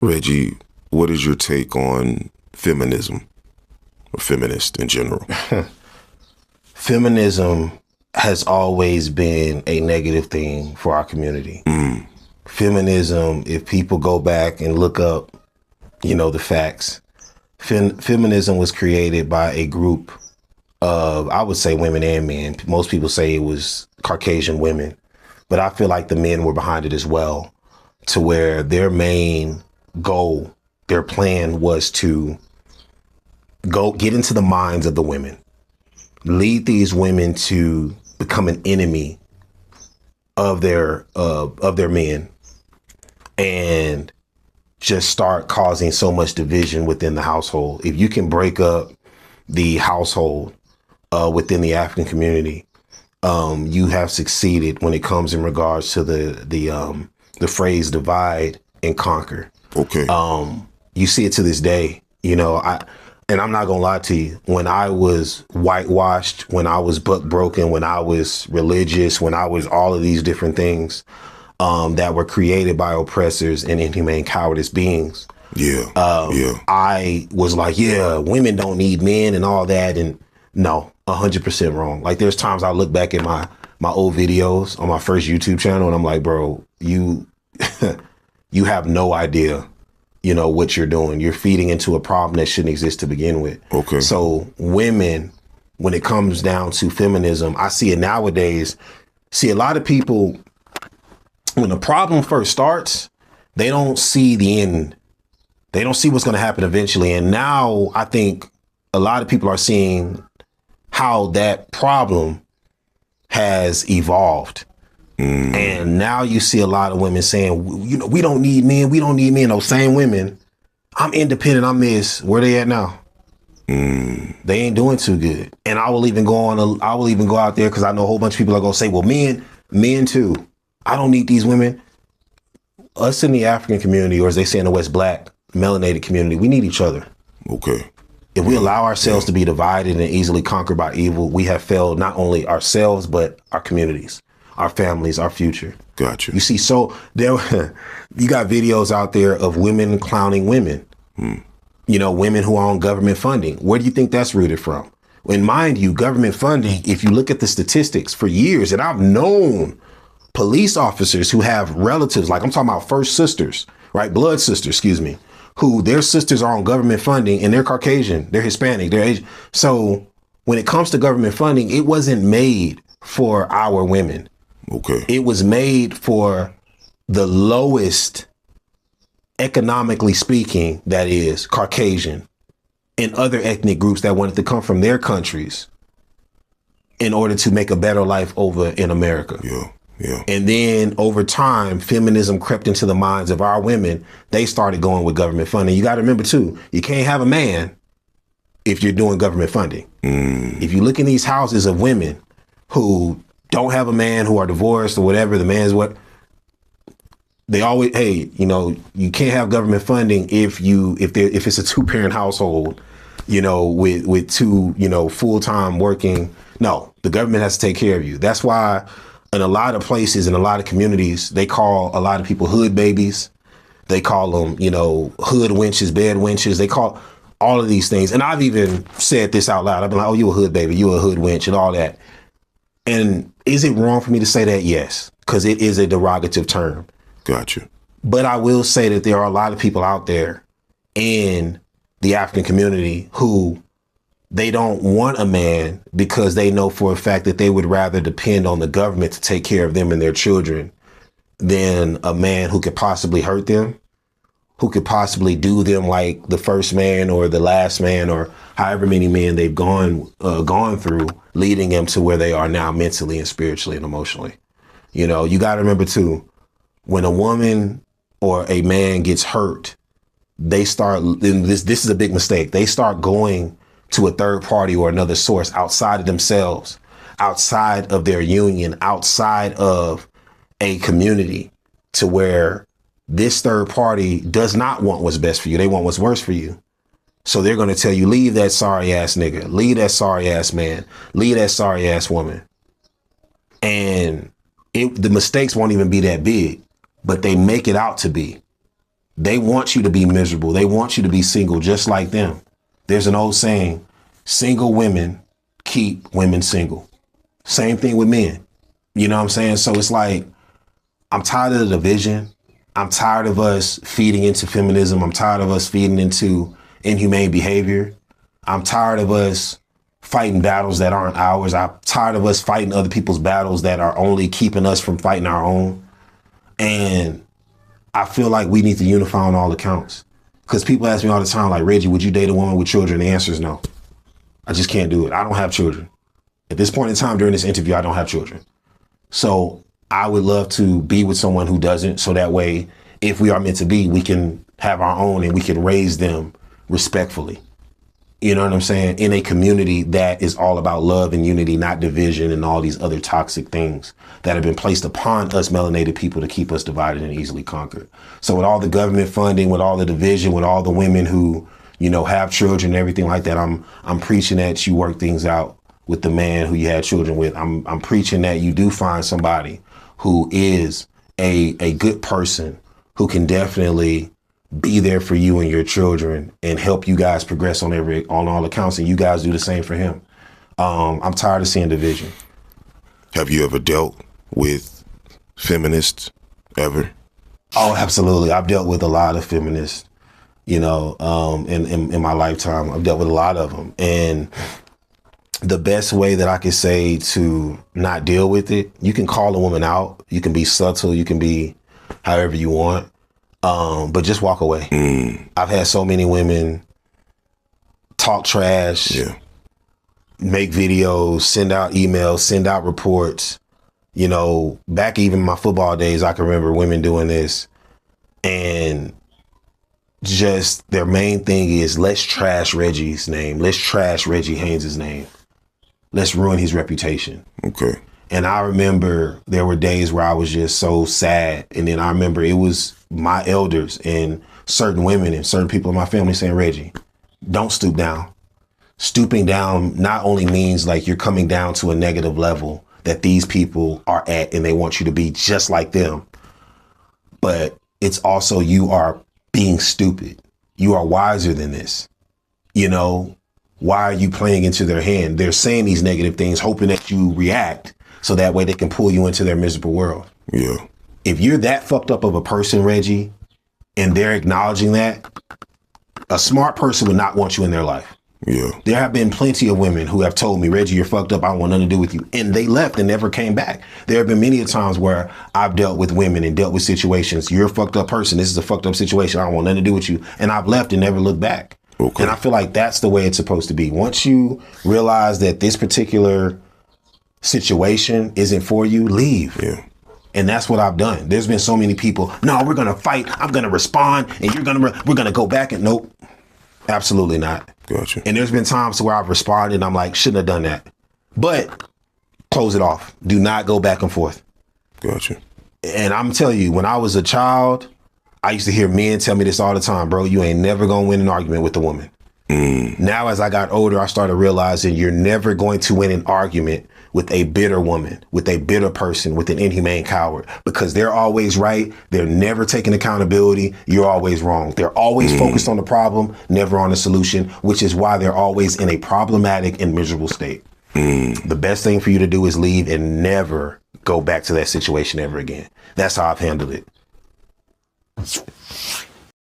Reggie, what is your take on feminism or feminist in general? Feminism has always been a negative thing for our community. Feminism, if people go back and look up, the facts, feminism was created by a group of, I would say, women and men. Most people say it was Caucasian women, but I feel like the men were behind it as well, to where their main goal, their plan was to go get into the minds of the women, lead these women to become an enemy of their men, and just start causing so much division within the household. If you can break up the household within the African community, you have succeeded when it comes in regards to the phrase divide and conquer. Okay. You see it to this day. And I'm not gonna lie to you, when I was whitewashed, when I was buck broken, when I was religious, when I was all of these different things that were created by oppressors and inhumane cowardice beings. I was like, women don't need men and all that. And no, 100% wrong. Like, there's times I look back at my old videos on my first YouTube channel and I'm like, bro, you you have no idea, what you're doing. You're feeding into a problem that shouldn't exist to begin with. Okay. So women, when it comes down to feminism, I see it nowadays. See, a lot of people, when the problem first starts, they don't see the end. They don't see what's going to happen eventually. And now I think a lot of people are seeing how that problem has evolved. And now you see a lot of women saying, we don't need men. We don't need men. Those same women, I'm independent. I'm this. Where they at now? They ain't doing too good. And I will even go out there, because I know a whole bunch of people are going to say, well, men too. I don't need these women. Us in the African community, or as they say in the West, Black, melanated community, we need each other. Okay. If we allow ourselves to be divided and easily conquered by evil, we have failed not only ourselves, but our communities, our families, our future. Gotcha. You see, so you got videos out there of women clowning women, women who are on government funding. Where do you think that's rooted from? And mind you, government funding, if you look at the statistics for years, and I've known police officers who have relatives, like I'm talking about first sisters, right? Blood sisters, excuse me, who their sisters are on government funding, and they're Caucasian, they're Hispanic, they're Asian. So when it comes to government funding, it wasn't made for our women. Okay. It was made for the lowest, economically speaking, that is Caucasian, and other ethnic groups that wanted to come from their countries in order to make a better life over in America. Yeah. And then over time, feminism crept into the minds of our women. They started going with government funding. You got to remember, too, you can't have a man if you're doing government funding. If you look in these houses of women who don't have a man, who are divorced or whatever, the man's what, they always, hey, you can't have government funding if it's a 2-parent household, with 2, full-time working. No, the government has to take care of you. That's why in a lot of places, in a lot of communities, they call a lot of people hood babies. They call them, hood wenches, bed wenches. They call all of these things. And I've even said this out loud. I've been like, oh, you a hood baby, you a hood wench, and all that. And is it wrong for me to say that? Yes, because it is a derogative term. Gotcha. But I will say that there are a lot of people out there in the African community who they don't want a man because they know for a fact that they would rather depend on the government to take care of them and their children than a man who could possibly hurt them, who could possibly do them like the first man or the last man or however many men they've gone through, leading them to where they are now mentally and spiritually and emotionally. You got to remember, too, when a woman or a man gets hurt, they start, this is a big mistake, they start going to a third party or another source outside of themselves, outside of their union, outside of a community, to where this third party does not want what's best for you. They want what's worse for you. So they're going to tell you, leave that sorry ass nigga, leave that sorry ass man, leave that sorry ass woman. And the mistakes won't even be that big, but they make it out to be. They want you to be miserable. They want you to be single just like them. There's an old saying, single women keep women single. Same thing with men. You know what I'm saying? So it's like, I'm tired of the division. I'm tired of us feeding into feminism. I'm tired of us feeding into inhumane behavior. I'm tired of us fighting battles that aren't ours. I'm tired of us fighting other people's battles that are only keeping us from fighting our own. And I feel like we need to unify on all accounts. Because people ask me all the time, like, Reggie, would you date a woman with children? The answer is no. I just can't do it. I don't have children. At this point in time during this interview, I don't have children. So I would love to be with someone who doesn't. So that way, if we are meant to be, we can have our own and we can raise them respectfully. You know what I'm saying? In a community that is all about love and unity, not division and all these other toxic things that have been placed upon us melanated people to keep us divided and easily conquered. So with all the government funding, with all the division, with all the women who, you know, have children and everything like that, I'm preaching that you work things out with the man who you had children with. I'm preaching that you do find somebody who is a good person who can definitely be there for you and your children and help you guys progress on all accounts, and you guys do the same for him. I'm tired of seeing division. Have you ever dealt with feminists ever? Oh, absolutely. I've dealt with a lot of feminists, you know, in my lifetime. I've dealt with a lot of them. And the best way that I could say to not deal with it, you can call a woman out. You can be subtle. You can be however you want. But just walk away. I've had so many women talk trash, make videos, send out emails, send out reports. You know, back even my football days, I can remember women doing this, and just their main thing is, let's trash Reggie's name. Let's trash Reggie Haynes' name. Let's ruin his reputation. Okay. And I remember there were days where I was just so sad. And then I remember it was my elders and certain women and certain people in my family saying, Reggie, don't stoop down. Stooping down not only means like you're coming down to a negative level that these people are at and they want you to be just like them, but it's also you are being stupid. You are wiser than this. You know, why are you playing into their hand? They're saying these negative things, hoping that you react so that way they can pull you into their miserable world. Yeah. If you're that fucked up of a person, Reggie, and they're acknowledging that, a smart person would not want you in their life. Yeah. There have been plenty of women who have told me, Reggie, you're fucked up. I don't want nothing to do with you. And they left and never came back. There have been many times where I've dealt with women and dealt with situations. You're a fucked up person. This is a fucked up situation. I don't want nothing to do with you. And I've left and never looked back. Okay. And I feel like that's the way it's supposed to be. Once you realize that this particular situation isn't for you, leave. Yeah. And that's what I've done. There's been so many people, no, we're going to fight. I'm going to respond and we're going to go back and nope, absolutely not. Gotcha. And there's been times where I've responded and I'm like, shouldn't have done that. But close it off. Do not go back and forth. Gotcha. And I'm telling you, when I was a child, I used to hear men tell me this all the time, bro, you ain't never going to win an argument with a woman. Now, as I got older, I started realizing you're never going to win an argument with a bitter woman, with a bitter person, with an inhumane coward, because they're always right. They're never taking accountability. You're always wrong. They're always focused on the problem, never on the solution, which is why they're always in a problematic and miserable state. The best thing for you to do is leave and never go back to that situation ever again. That's how I've handled it.